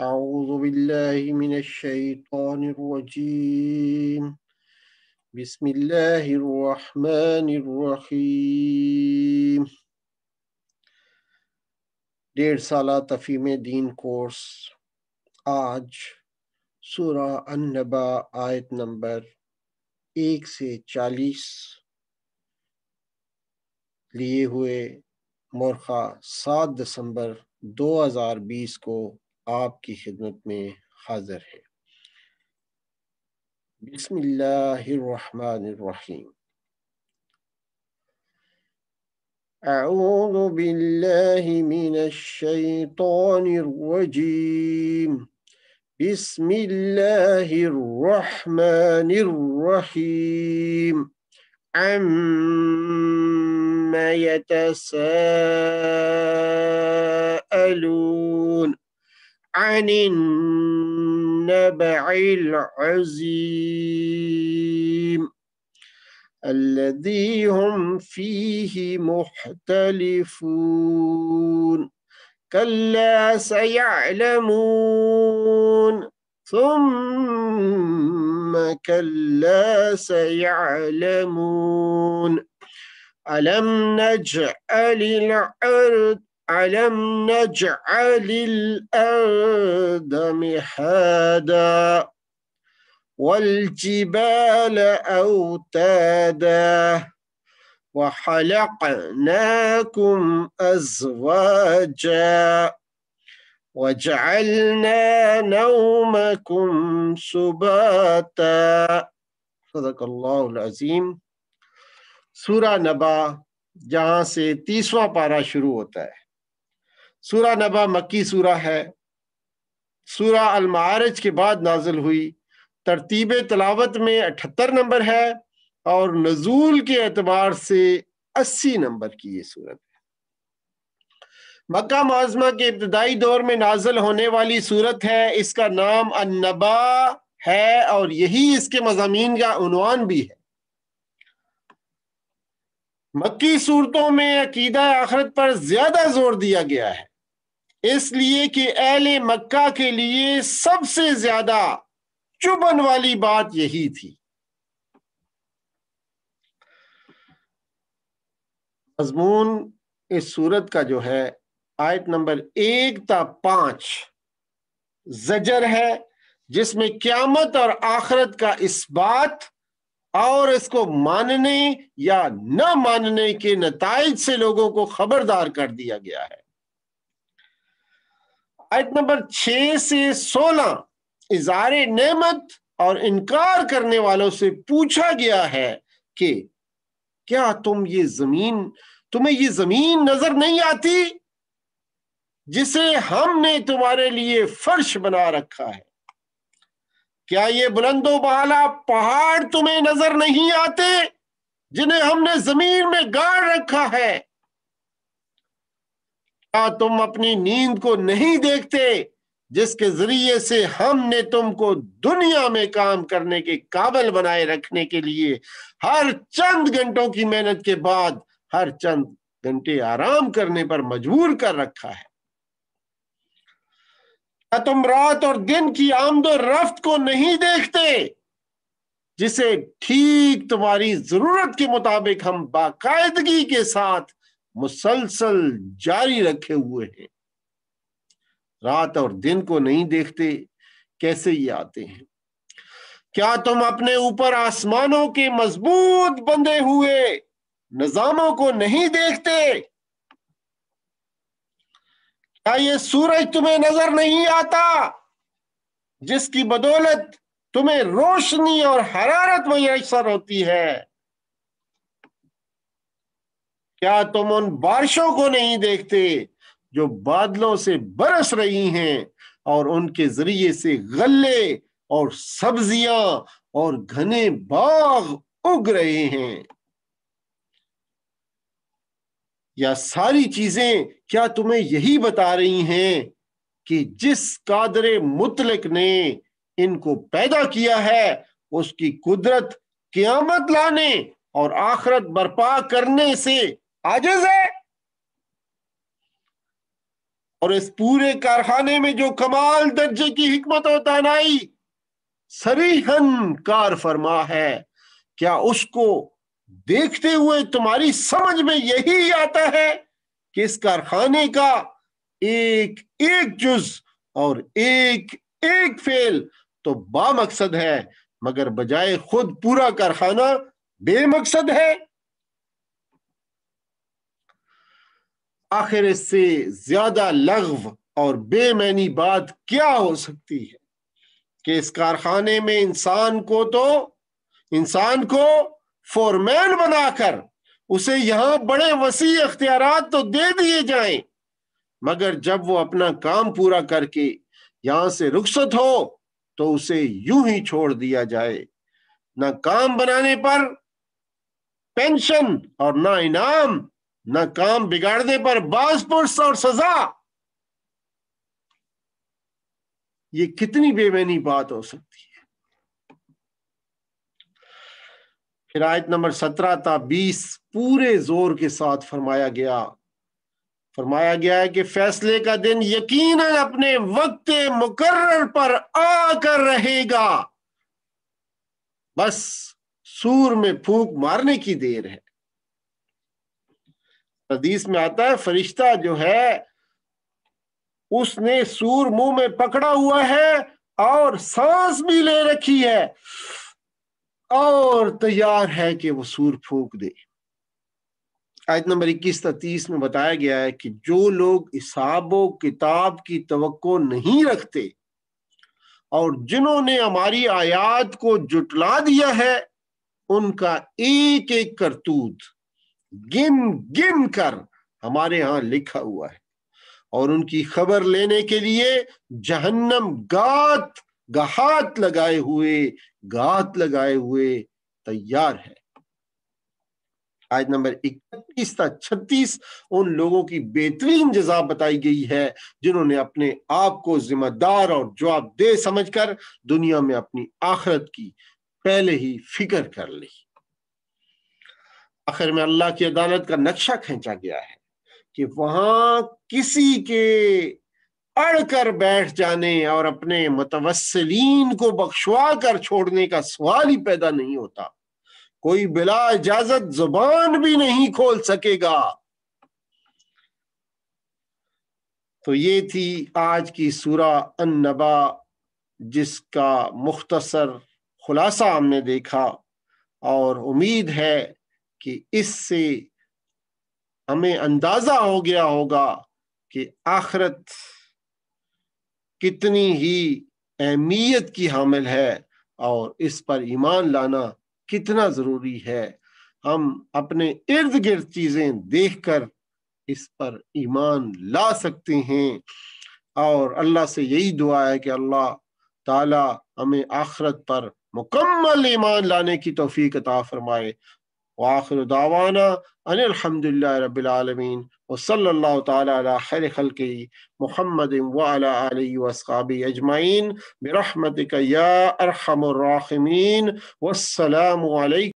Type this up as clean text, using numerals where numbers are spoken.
أعوذ بالله من الشيطان الرجيم بسم الله الرحمن الرحیم 1.5 سالہ تفہیم دین کورس آج سورہ النبا آیت نمبر 1 سے 40 لیے ہوئے مورخہ 7 دسمبر 2020 کو آپ کی خدمت میں حاضر ہے۔ بسم اللہ الرحمن الرحیم۔ اعوذ باللہ من الشیطان الرجیم بسم اللہ الرحمن الرحیم عَمَّ يَتَسَاءَلُونَ عن النبع العظيم الذي هم فيه مختلفون كلا سيعلمون ثم كلا سيعلمون ألم نجعل الأرض مهادا والجبال أوتادا وخلقناكم أزواجا وجعلنا نومكم سباتا۔ صدق اللہ العظیم۔ سورہ نبا جہاں سے 30واں پارہ شروع ہوتا ہے۔ سورہ نبا مکی سورہ ہے، سورہ المعارج کے بعد نازل ہوئی، ترتیب تلاوت میں 78 نمبر ہے اور نزول کے اعتبار سے 80 نمبر کی یہ سورت ہے۔ مکہ معظمہ کے ابتدائی دور میں نازل ہونے والی سورت ہے، اس کا نام النبا ہے اور یہی اس کے مضامین کا عنوان بھی ہے۔ مکی صورتوں میں عقیدہ آخرت پر زیادہ زور دیا گیا ہے، اس لیے کہ اہل مکہ کے لیے سب سے زیادہ چبھن والی بات یہی تھی۔ مضمون اس سورت کا جو ہے آیت نمبر 1 تا 5 زجر ہے، جس میں قیامت اور آخرت کا اثبات اور اس کو ماننے یا نہ ماننے کے نتائج سے لوگوں کو خبردار کر دیا گیا ہے۔ آیت نمبر 6 سے 16 اظہار نعمت اور انکار کرنے والوں سے پوچھا گیا ہے کہ کیا تمہیں یہ زمین نظر نہیں آتی جسے ہم نے تمہارے لیے فرش بنا رکھا ہے؟ کیا یہ بلند و بالا پہاڑ تمہیں نظر نہیں آتے جنہیں ہم نے زمین میں گاڑ رکھا ہے؟ کیا تم اپنی نیند کو نہیں دیکھتے جس کے ذریعے سے ہم نے تم کو دنیا میں کام کرنے کے قابل بنائے رکھنے کے لیے ہر چند گھنٹوں کی محنت کے بعد ہر چند گھنٹے آرام کرنے پر مجبور کر رکھا ہے؟ کیا تم رات اور دن کی آمد و رفت کو نہیں دیکھتے جسے ٹھیک تمہاری ضرورت کے مطابق ہم باقاعدگی کے ساتھ مسلسل جاری رکھے ہوئے ہیں؟ رات اور دن کو نہیں دیکھتے، کیسے یہ آتے ہیں؟ کیا تم اپنے اوپر آسمانوں کے مضبوط بندھے ہوئے نظاموں کو نہیں دیکھتے؟ کیا یہ سورج تمہیں نظر نہیں آتا جس کی بدولت تمہیں روشنی اور حرارت میسر ہوتی ہے؟ کیا تم ان بارشوں کو نہیں دیکھتے جو بادلوں سے برس رہی ہیں اور ان کے ذریعے سے غلے اور سبزیاں اور گھنے باغ اگ رہے ہیں؟ یا ساری چیزیں کیا تمہیں یہی بتا رہی ہیں کہ جس قادر مطلق نے ان کو پیدا کیا ہے اس کی قدرت قیامت لانے اور آخرت برپا کرنے سے عاجز ہے؟ اور اس پورے کارخانے میں جو کمال درجے کی حکمت و دانائی صریحاً کار فرما ہے، کیا اس کو دیکھتے ہوئے تمہاری سمجھ میں یہی آتا ہے کہ اس کارخانے کا ایک ایک جز اور ایک ایک فعل تو با مقصد ہے، مگر بجائے خود پورا کارخانہ بے مقصد ہے؟ آخر اس سے زیادہ لغو اور بے معنی بات کیا ہو سکتی ہے کہ اس کارخانے میں انسان کو فورمین بنا کر اسے یہاں بڑے وسیع اختیارات تو دے دیے جائیں، مگر جب وہ اپنا کام پورا کر کے یہاں سے رخصت ہو تو اسے یوں ہی چھوڑ دیا جائے، نہ کام بنانے پر پینشن اور نہ انعام، نہ کام بگاڑنے پر باز پرس اور سزا۔ یہ کتنی بے معنی بات ہو سکتی ہے؟ پھر آیت نمبر 17 تا 20 پورے زور کے ساتھ فرمایا گیا ہے کہ فیصلے کا دن یقیناً اپنے وقت مقرر پر آ کر رہے گا، بس سور میں پھونک مارنے کی دیر ہے۔ حدیث میں آتا ہے فرشتہ جو ہے اس نے سور منہ میں پکڑا ہوا ہے اور سانس بھی لے رکھی ہے اور تیار ہے کہ وہ سور پھونک دے۔ آیت نمبر 21 تا 30 میں بتایا گیا ہے کہ جو لوگ حساب و کتاب کی توقع نہیں رکھتے اور جنہوں نے ہماری آیات کو جٹلا دیا ہے، ان کا ایک ایک کرتوت گن گن کر ہمارے ہاں لکھا ہوا ہے، اور ان کی خبر لینے کے لیے جہنم گھات لگائے ہوئے تیار ہے۔ آیت نمبر 31 تا 36 ان لوگوں کی بہترین جزا بتائی گئی ہے جنہوں نے اپنے آپ کو ذمہ دار اور جواب دہ سمجھ کر دنیا میں اپنی آخرت کی پہلے ہی فکر کر لی۔ آخر میں اللہ کی عدالت کا نقشہ کھینچا گیا ہے کہ وہاں کسی کے اڑ کر بیٹھ جانے اور اپنے متوسلین کو بخشوا کر چھوڑنے کا سوال ہی پیدا نہیں ہوتا، کوئی بلا اجازت زبان بھی نہیں کھول سکے گا۔ تو یہ تھی آج کی سورہ النبا، جس کا مختصر خلاصہ ہم نے دیکھا، اور امید ہے کہ اس سے ہمیں اندازہ ہو گیا ہوگا کہ آخرت کتنی ہی اہمیت کی حامل ہے اور اس پر ایمان لانا کتنا ضروری ہے۔ ہم اپنے ارد گرد چیزیں دیکھ کر اس پر ایمان لا سکتے ہیں، اور اللہ سے یہی دعا ہے کہ اللہ تعالی ہمیں آخرت پر مکمل ایمان لانے کی توفیق عطا فرمائے۔ وآخر دعوانا ان الحمد للہ رب العالمین، وصلی اللہ تعالی علی خیر خلقہ محمد وعلی آلہ واصحابہ اجمعین برحمتک یا ارحم الراحمین، والسلام علیکم۔